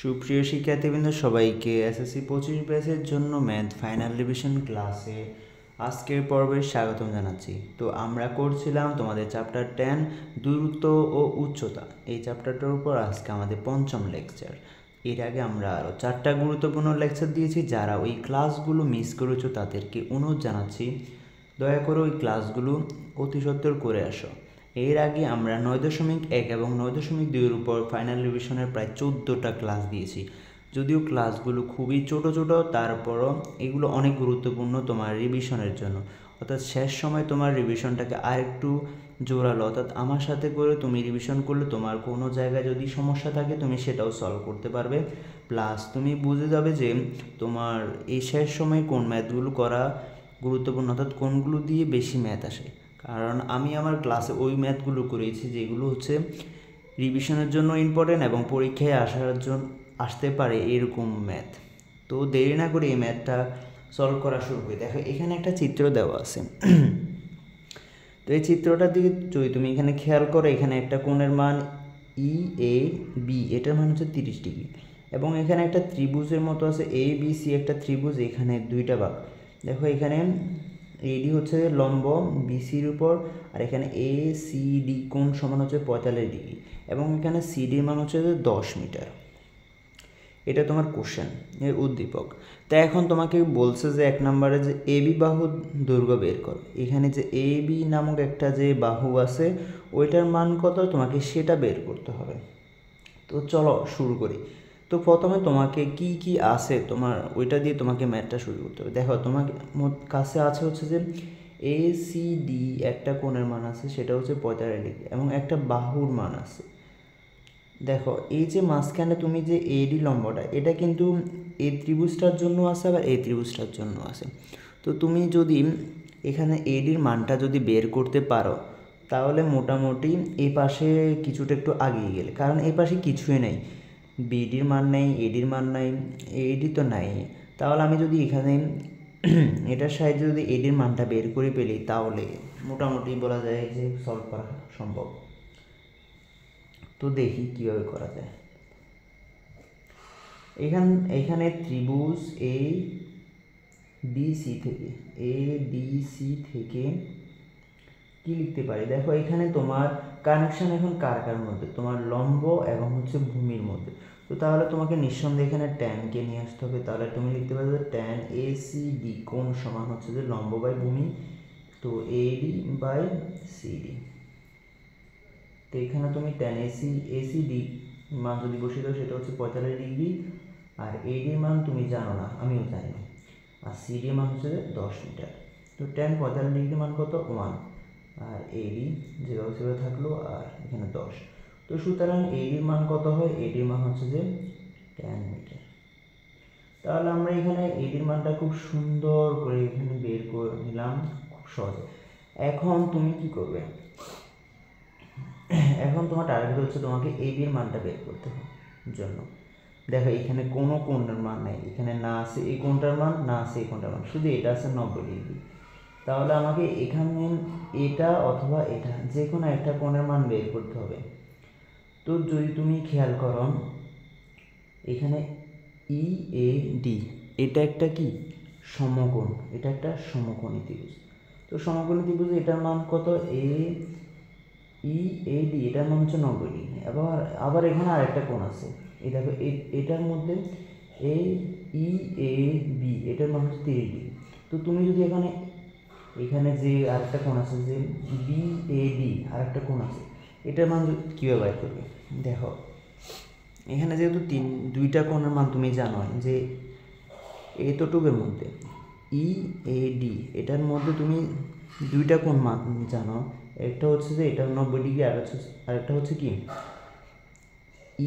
সুপ্রিয় শিক্ষার্থীবৃন্দ, সবাইকে এসএসসি 25 ব্যাচের জন্য ম্যাথ ফাইনাল রিভিশন ক্লাসে আজকের পর্বে স্বাগতম জানাচ্ছি। তো আমরা করছিলাম তোমাদের চ্যাপ্টার 10 দূরত্ব ও উচ্চতা। এই চ্যাপ্টারটার উপর আজকে আমাদের পঞ্চম লেকচার। এর আগে আমরা আরও 4টা গুরুত্বপূর্ণ লেকচার দিয়েছি। যারা ওই ক্লাসগুলো মিস করেছো তাদেরকে অনুরোধ জানাচ্ছি, দয়া করে ওই ক্লাসগুলো অতি সত্বর করে আসো। এর আগে আমরা 9.1 এবং 9.2-এর উপর ফাইনাল রিভিশনের প্রায় 14টা ক্লাস দিয়েছি। যদিও ক্লাসগুলো খুবই ছোট, তারপরও এগুলো অনেক গুরুত্বপূর্ণ তোমার রিভিশনের জন্য। অর্থাৎ শেষ সময় তোমার রিভিশনটাকে আরেকটু জোরালো, অর্থাৎ আমার সাথে করে তুমি রিভিশন করলে তোমার কোনো জায়গায় যদি সমস্যা থাকে তুমি সেটাও সলভ করতে পারবে। প্লাস তুমি বুঝে যাবে যে তোমার এই শেষ সময় কোন ম্যাথগুলো করা গুরুত্বপূর্ণ, অর্থাৎ কোনগুলো দিয়ে বেশি ম্যাথ আসে। কারণ আমি আমার ক্লাসে ওই ম্যাথগুলো করেছি যেগুলো হচ্ছে রিভিশনের জন্য ইম্পর্টেন্ট এবং পরীক্ষায় আসতে পারে এরকম ম্যাথ। তো দেরি না করে এই ম্যাথটা সলভ করা শুরু করি। দেখো এখানে একটা চিত্র দেওয়া আছে। তো এই চিত্রটার দিকে যদি তুমি এখানে খেয়াল করো, এখানে একটা কোণের মান EAB, এটার মান হচ্ছে 30 ডিগ্রি, এবং এখানে একটা ত্রিভুজের মতো আছে ABC, একটা ত্রিভুজ, এখানে দুইটা ভাগ। দেখো এখানে AD হচ্ছে লম্ব BCর উপর, আর এখানে ACD কোণ সমান হচ্ছে 45 ডিগ্রি, এবং এখানে CDর মান হচ্ছে 10 মিটার। এটা তোমার কোশ্চেন এর উদ্দীপক। তা এখন তোমাকে বলছে যে 1 নম্বরে যে AB বাহু দৈর্ঘ্য বের করো। এখানে যে AB নামক একটা যে বাহু আছে ওইটার মান কত তোমাকে সেটা বের করতে হবে। তো চলো শুরু করি। তো প্রথমে তোমাকে কি কি আছে তোমার ওইটা দিয়ে তোমাকে ম্যাথটা শুরু করতে হবে। দেখো তোমার কাছে আছে হচ্ছে যে ACD একটা কোণের মান আছে, সেটা হচ্ছে 45 ডিগ্রি, এবং একটা বাহুর মান আছে। দেখো এই যে মাঝখানে তুমি যে AD লম্বটা, এটা কিন্তু এই ত্রিভুজটার জন্য আছে, আবার এই ত্রিভুজটার জন্য আছে। তো তুমি যদি এখানে ADর মানটা যদি বের করতে পারো তাহলে মোটামুটি এই পাশে কিছুটা একটু আগিয়ে গেলে, কারণ এই পাশে কিছুই নেই, BDর মান নেই, ADর মান নাই, AD তো নাই। তাহলে আমি যদি এখানে এটার সাহায্যে যদি ADর মানটা বের করে পেলি তাহলে মোটামুটি বলা যায় যে সলভ করা সম্ভব। তো দেখি কিভাবে করা যায়। এখানে ত্রিভুজ ABC থেকে কি লিখতে পারি? দেখো এখানে তোমার কানেকশন এখন কার কার মধ্যে, তোমার লম্ব এবং হচ্ছে ভূমির মধ্যে। তো তাহলে তোমাকে নিঃসন্দেহে এখানে ট্যানকে নিয়ে আসতে হবে। তাহলে তুমি লিখতে পারবে ট্যান ACD কোণ সমান হচ্ছে যে লম্ব বাই ভূমি, তো AD বাই CD। তো এখানে তুমি ট্যান ACD মান যদি বসিয়ে দাও সেটা হচ্ছে 45 ডিগ্রি, আর AD মান তুমি জানো না, আমিও জানি না, আর CD মান হচ্ছে 10 মিটার। তো ট্যান 45 ডিগ্রি মান কত? 1, আর AD যেভাবে সেভাবে থাকলো, আর এখানে 10। তো সুতরাং ADর মান কত হয়? ADর মান হচ্ছে যে 10 মিটার। তাহলে আমরা এখানে ADর মানটা খুব সুন্দর করে এখানে বের করে নিলাম, খুব সহজে। এখন তুমি কি করবে? এখন তোমার টার্গেট হচ্ছে তোমাকে ABর মানটা বের করতে হবে জন্য। দেখো এখানে কোনো কোণের মান নাই, এখানে না আছে এই কোণটার মান, না আছে এই কোণটার মান, শুধু এটা আছে 90 ডিগ্রি। তাহলে আমাকে এখানে এটা অথবা এটা যে কোনো একটা কোণের মান বের করতে হবে। তো যদি তুমি খেয়াল করো এখানে EAD এটা একটা কি সমকোণ, এটা একটা সমকোণী ত্রিভুজ। তো সমকোণী ত্রিভুজ এটার মান কত? EAD এটার মান হচ্ছে 90 ডিগ্রি। আবার এখানে আরেকটা কোণ আছে, এই দেখো এটার মধ্যে EAB এটার মান হচ্ছে 30 ডিগ্রি। তো তুমি যদি এখানে যে আরেকটা কোণ আছে যে BAD আরেকটা কোণ আছে, এটার মান কীভাবে বের করবে? দেখো এখানে যেহেতু দুইটা কোণের মান তুমি জানো যে এতটুকুর মধ্যে EAD এটার মধ্যে তুমি দুইটা কোণ মান জানো, একটা হচ্ছে যে এটা 90 ডিগ্রি, আরেকটা হচ্ছে কি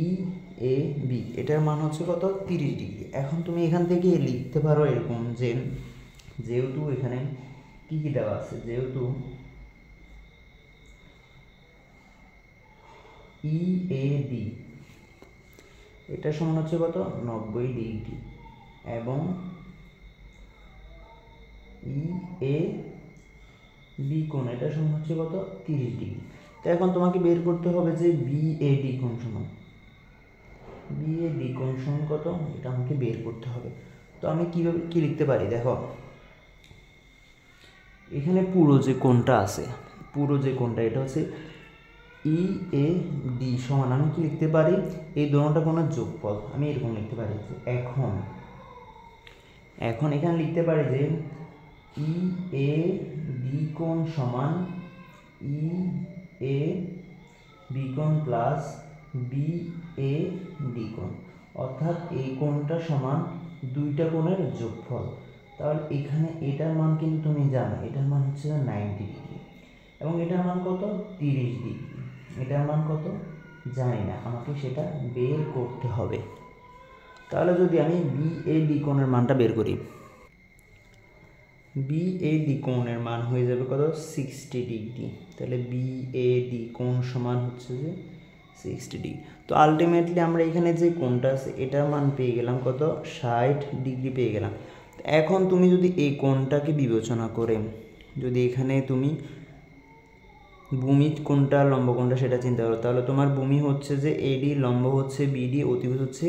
EAB এটার মান হচ্ছে কত? 30 ডিগ্রি। এখন তুমি এখান থেকে লিখতে পারো এরকম যে যেহেতু এখানে কি কি দেওয়া আছে, যেহেতু EAD এটা সমান হচ্ছে কত? 90 ডিগ্রি, এবং EAB কোণ এটা সমান হচ্ছে কত? 30 ডিগ্রি। তো এখন তোমাকে বের করতে হবে যে BAD কোণ সমান। বি এ ডি কোণ সমান কত, এটা আমাকে বের করতে হবে। তো আমি কীভাবে কী লিখতে পারি, দেখো এখানে পুরো যে কোণটা আছে, পুরো যে কোণটা এটা হচ্ছে ই এ ডি সমান, আমি কি লিখতে পারি, এই দুটোটা কোণের যোগফল, আমি এরকম লিখতে পারি। এখন এখন এখানে লিখতে পারি যে ই এ ডি কোণ সমান ই এ বি কোণ প্লাস বি এ ডি কোণ, অর্থাৎ এই কোণটা সমান দুইটা কোণের যোগফল। তাহলে এখানে এটার মান কিন্তু তুমি জানো, এটার মান হচ্ছে 90 ডিগ্রি এবং এটার মান কত 30 ডিগ্রি। এটার মান কত জানি না, আমাকে সেটা বের করতে হবে। তাহলে যদি আমি বি এ ডি কোণের মানটা বের করি, বি এ ডি কোণের মান হয়ে যাবে কত 60 ডিগ্রি। তাহলে বি এ ডি কোণ সমান হচ্ছে যে 60 ডিগ্রি। তো আলটিমেটলি আমরা এখানে যে কোণটা আছে এটার মান পেয়ে গেলাম কত 60 ডিগ্রি পেয়ে গেলাম। এখন তুমি যদি এই কোণটাকে বিবেচনা করে যদি এখানে তুমি ভূমি কোনটা লম্ব কোনটা সেটা চিন্তা করো, তাহলে তোমার ভূমি হচ্ছে যে এডি, লম্ব হচ্ছে বিডি, অতিভুজ হচ্ছে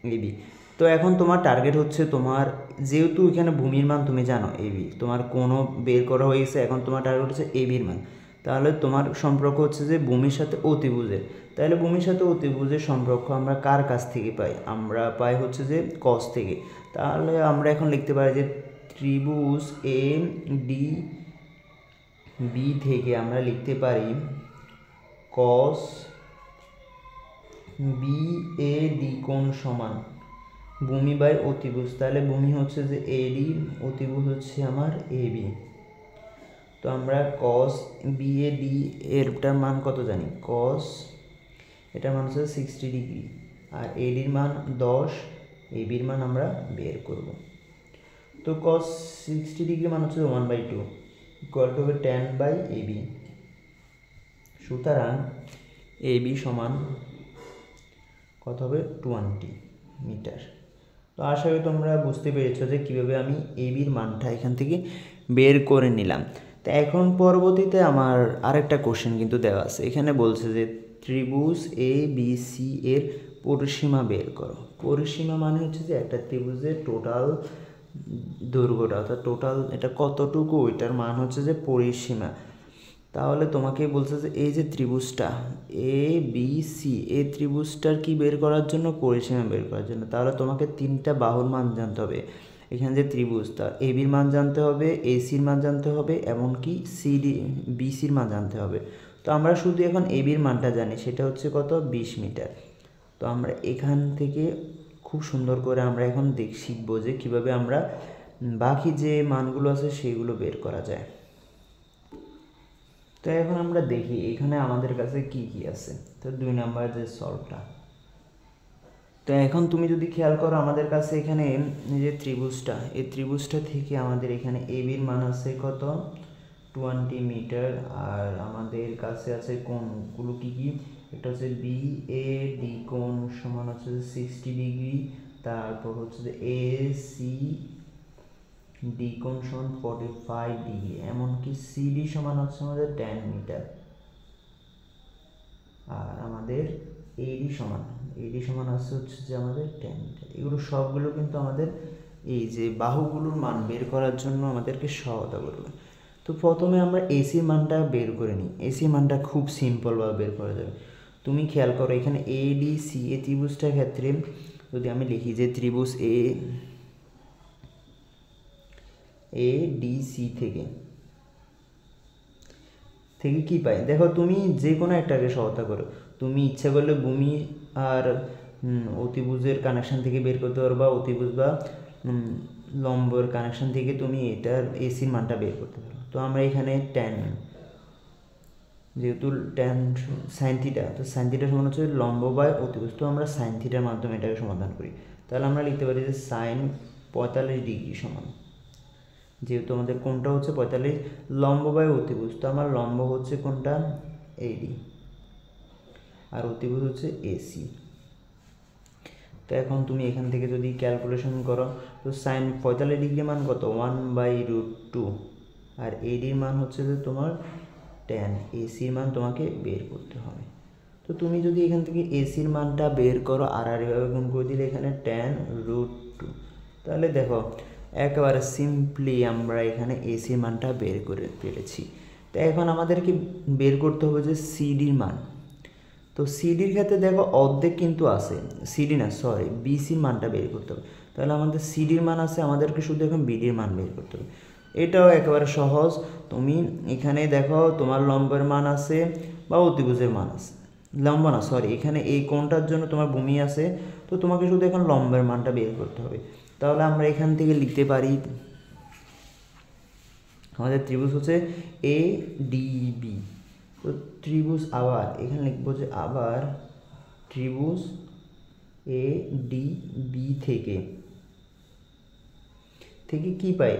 এবি। তো এখন তোমার টার্গেট হচ্ছে, তোমার যেহেতু এখানে ভূমির মান তুমি জানো এবি, তোমার কোনো বের করা হয়ে গেছে, এখন তোমার টার্গেট হচ্ছে এবির মান। তাহলে তোমার সম্পর্ক হচ্ছে যে ভূমির সাথে অতিভুজের। তাহলে ভূমির সাথে অতিভুজের সম্পর্ক আমরা কার কাছ থেকে পাই, আমরা পাই হচ্ছে যে কস থেকে। তাহলে আমরা এখন লিখতে পারি যে ত্রিভুজ এ ডি বি থেকে আমরা লিখতে পারি কস বি এ ডি কোণ সমান ভূমি বাই অতিভুজ। তাহলে ভূমি হচ্ছে যে এডি, অতিভুজ হচ্ছে আমার এবি। তো আমরা কস বি এ ডি এরটার মান কত জানি, কস এটার মান হচ্ছে 60 ডিগ্রি, আর এডির মান 10, এবির মান আমরা বের করব। তো কস 60 ডিগ্রি মান হচ্ছে 1/2 ইকুয়াল টু হবে 10/AB। সুতরাং এবি সমান কত হবে 20 মিটার। তো আশা করি তোমরা বুঝতে পেরেছো যে কীভাবে আমি এবির মানটা এখান থেকে বের করে নিলাম। তো এখন পরবর্তীতে আমার আরেকটা কোশ্চেন কিন্তু দেওয়া আছে, এখানে বলছে যে ত্রিভুজ এ বি সি এর পরিসীমা বের করো। পরিসীমা মানে হচ্ছে যে একটা ত্রিভুজের টোটাল দৈর্ঘ্যটা, অর্থাৎ টোটাল এটা কতটুকু, এটার মান হচ্ছে যে পরিসীমা। তাহলে তোমাকে বলছে যে এই যে ত্রিভুজটা এ বি সি, এই ত্রিভুজটার কি বের করার জন্য, পরিসীমা বের করার জন্য। তাহলে তোমাকে তিনটা বাহুর মান জানতে হবে। এখানে যে ত্রিভুজ তার এবির মান জানতে হবে, এসির মান জানতে হবে, এমনকি সিডি বিসির মান জানতে হবে। তো আমরা শুধু এখন এবির মানটা জানি, সেটা হচ্ছে কত 20 মিটার। তো আমরা এখান থেকে খুব সুন্দর করে আমরা এখন শিখবো যে কীভাবে আমরা বাকি যে মানগুলো আছে সেগুলো বের করা যায়। তো এখন আমরা দেখি এখানে আমাদের কাছে কি কি আছে। তো 2 নাম্বার যে সলভটা, তো এখন তুমি যদি খেয়াল করো আমাদের কাছে এখানে যে ত্রিভুজটা, এই ত্রিভুজটা থেকে আমাদের এখানে এবির মান আছে কত 20 মিটার, আর আমাদের কাছে আছে কোণগুলো কি কি, এটা হচ্ছে বি এ ডি কোণ সমান হচ্ছে 60 ডিগ্রি, তারপর হচ্ছে যে এ সি ডি কোণ সমান 45 ডিগ্রি, এমনকি সিডি সমান হচ্ছে আমাদের 10 মিটার, আর আমাদের এডি সমান আছে হচ্ছে যে আমাদের 10 মিটার। এগুলো সবগুলো কিন্তু আমাদের এই যে বাহুগুলোর মান বের করার জন্য আমাদেরকে সহায়তা করবে। তো প্রথমে আমরা এসির মানটা বের করে নিই। এসির মানটা খুব সিম্পলভাবে বের করা যাবে। তুমি খেয়াল করো এখানে এ ডি সি, এই ত্রিভুজটার ক্ষেত্রে যদি আমি লিখি যে ত্রিভুজ এ ডি সি থেকে কি পাই, দেখো তুমি যে কোনো একটাকে সহায়তা করো। তুমি ইচ্ছা করলে ভূমি আর অতিভুজের কানেকশান থেকে বের করতে পারো, বা অতিভুজ বা লম্বর কানেকশান থেকে তুমি এটার এসির মানটা বের করতে পারো। তো আমরা এখানে tan, যেহেতু tan সাইন থিটা, তো সাইন থিটা সমান হচ্ছে লম্ব বাই অতিভুজ, তো আমরা সাইন থিটার মাধ্যমে এটাকে সমাধান করি। তাহলে আমরা লিখতে পারি যে সাইন 45 ডিগ্রি সমান, যেহেতু আমাদের কোনটা হচ্ছে 45 লম্ব বাই অতিভুজ, তো আমার লম্ব হচ্ছে কোনটা এডি আর অতিভুজ হচ্ছে এসি। তো এখন তুমি এখান থেকে যদি ক্যালকুলেশন করো, তো সাইন 45 ডিগ্রি মান কত 1/√2, আর এডির মান হচ্ছে যে তোমার tan, এসির মান তোমাকে বের করতে হবে। তো তো তুমি যদি এখান থেকে এসির মানটা বের করো আর এভাবে গুণ করে দিলে এখানে tan√2, তাহলে দেখো একেবারে সিম্পলি আমরা এখানে এসির মানটা বের করে পেরেছি। তো এখন আমাদেরকে বের করতে হবে যে সিডির মান। তো সিডির ক্ষেত্রে দেখো অর্ধেক কিন্তু আছে, সিডি না সরি বিসির মানটা বের করতে হবে। তাহলে আমাদের সিডির মান আছে, আমাদেরকে শুধু এখন বিডির মান বের করতে হবে। এটাও একেবারে সহজ। তুমি এখানে দেখো তোমার লম্বের মান আছে বা অতিভুজের মান আছে, লম্ব না সরি এখানে এই কোণটার জন্য তোমার ভূমি আছে, তো তোমাকে শুধু এখন লম্বের মানটা বের করতে হবে। তাহলে আমরা এখান থেকে লিখতে পারি আমাদের ত্রিভুজ হচ্ছে ADB। তো ত্রিভুজ আবার এখানে লিখবো যে আবার ত্রিভুজ ADB থেকে কি পাই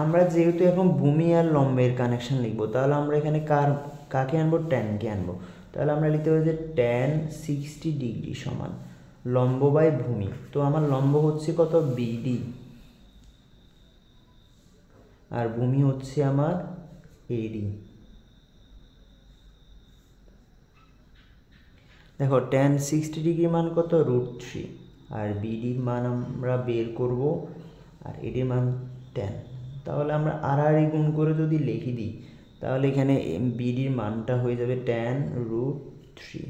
আমরা, যেহেতু এখন ভূমি আর লম্বের কানেকশন লিখবো, তাহলে আমরা এখানে কাকে আনবো, ট্যানকে আনবো। তাহলে আমরা লিখতে পারি যে tan 60 ডিগ্রি সমান লম্ব বাই ভূমি। তো আমার লম্ব হচ্ছে কত, BD, আর ভূমি হচ্ছে আমার AD। দেখো tan 60 ডিগ্রি মান কত, √3, আর BDর মান আমরা বের করব, আর এডির মান 10। তাহলে আমরা আর গুণ করে যদি লিখে দিই, তাহলে এখানে BDর মানটা হয়ে যাবে tan√3।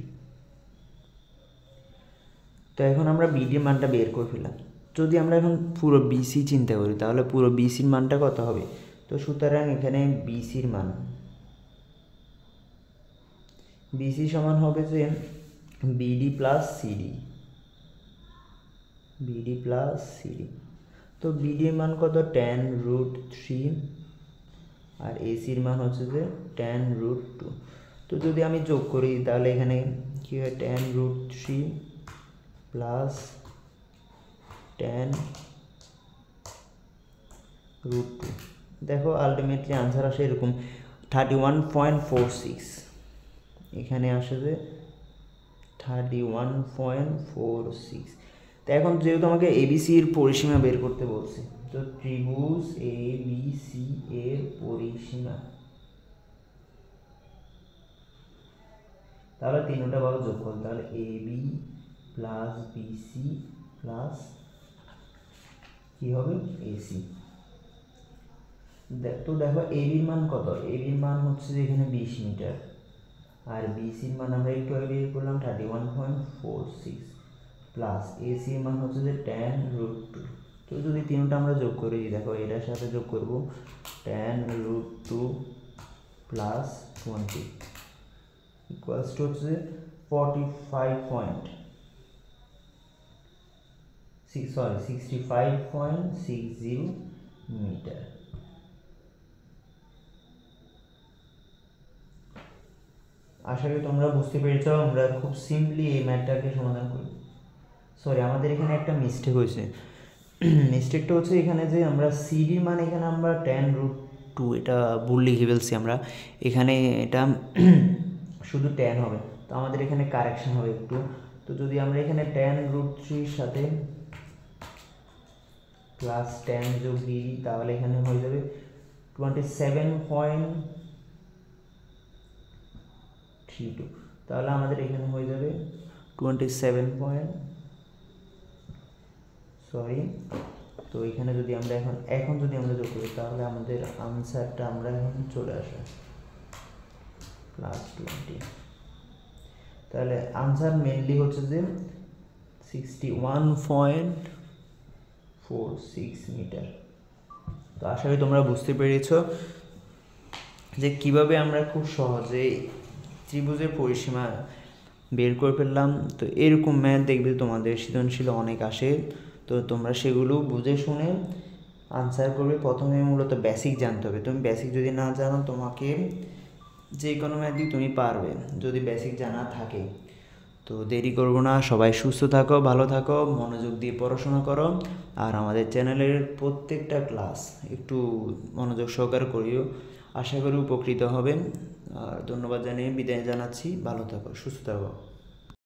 তো এখন আমরা BDর মানটা বের করে ফেললাম। যদি আমরা এখন পুরো BC চিন্তা করি, তাহলে পুরো BCর মানটা কত হবে। তো সুতরাং এখানে BCর মান BC সমান হবে যে BD প্লাস CD। তো BDর মান কত, tan√3, আর ACর মান হচ্ছে যে tan√2। তো যদি আমি যোগ করি তাহলে এখানে কি হয়, tan√3 প্লাস tan√2। দেখো আলটিমেটলি আনসার আসে এরকম 31.46। এখানে আসে যে 31.46। তো এখন যেহেতু আমাকে ABCর পরিসীমা বের করতে বলছে, তো ত্রিভুজ ABC এর পরিসীমা, তাহলে তিনটা বাহু যোগ করো, তাহলে AB প্লাস BC প্লাস কি হবে AC। তো দেখো ABর মান কত, ABর মান হচ্ছে যে এখানে 20 মিটার, আর BCর মান আমরা একটু আগে বের করলাম 31.46, প্লাস ACর মান হচ্ছে যে tan√2। তো যদি তিনটা আমরা যোগ করে দিই, দেখো এটার সাথে যোগ করব tan√2 প্লাস 20 ইকুয়ালস টু হচ্ছে 65.60 মিটার। আশা করি তোমরা বুঝতে পেরেছ। আমরা খুব সিম্পলি এই ম্যাথটাকে সমাধান করি। সরি, আমাদের এখানে একটা মিস্টেক হয়েছে। মিস্টেকটা হচ্ছে এখানে যে আমরা সিডির মান এখানে আমরা tan√2 এটা ভুল লিখে ফেলছি আমরা। এখানে এটা শুধু tan হবে, তো আমাদের এখানে কারেকশন হবে একটু। তো যদি আমরা এখানে tan√3 সাথে প্লাস tan যোগ দিই, তাহলে এখানে হয়ে যাবে 27.32। তাহলে আমাদের এখানে হয়ে যাবে 27 সরি। তো এখানে যদি আমরা এখন যদি আমরা যোগ করি, তাহলে আমাদের আনসারটা আমরা এখন চলে আসে +20। তাহলে আনসার মেনলি হচ্ছে যে 61.46 মিটার। তো আশা করি তোমরা বুঝতে পেরেছ যে কিভাবে আমরা খুব সহজে ত্রিভুজের পরিসীমা বের করে ফেললাম। তো এরকম ম্যাথ দেখবে তোমাদের সৃজনশীল অনেক আসে, তো তোমরা সেগুলো বুঝে শুনে আনসার করবে। প্রথমে মূলত বেসিক জানতে হবে। তুমি বেসিক যদি না জানো, তোমাকে যে কোনো ম্যাথই তুমি পারবে যদি বেসিক জানা থাকে। তো দেরি করবো না, সবাই সুস্থ থাকো, ভালো থাকো, মনোযোগ দিয়ে পড়াশোনা করো। আর আমাদের চ্যানেলের প্রত্যেকটা ক্লাস একটু মনোযোগ সহকারে করিও, আশা করি উপকৃত হবেন। আর ধন্যবাদ জানিয়ে বিদায় জানাচ্ছি। ভালো থাকো, সুস্থ থাকো।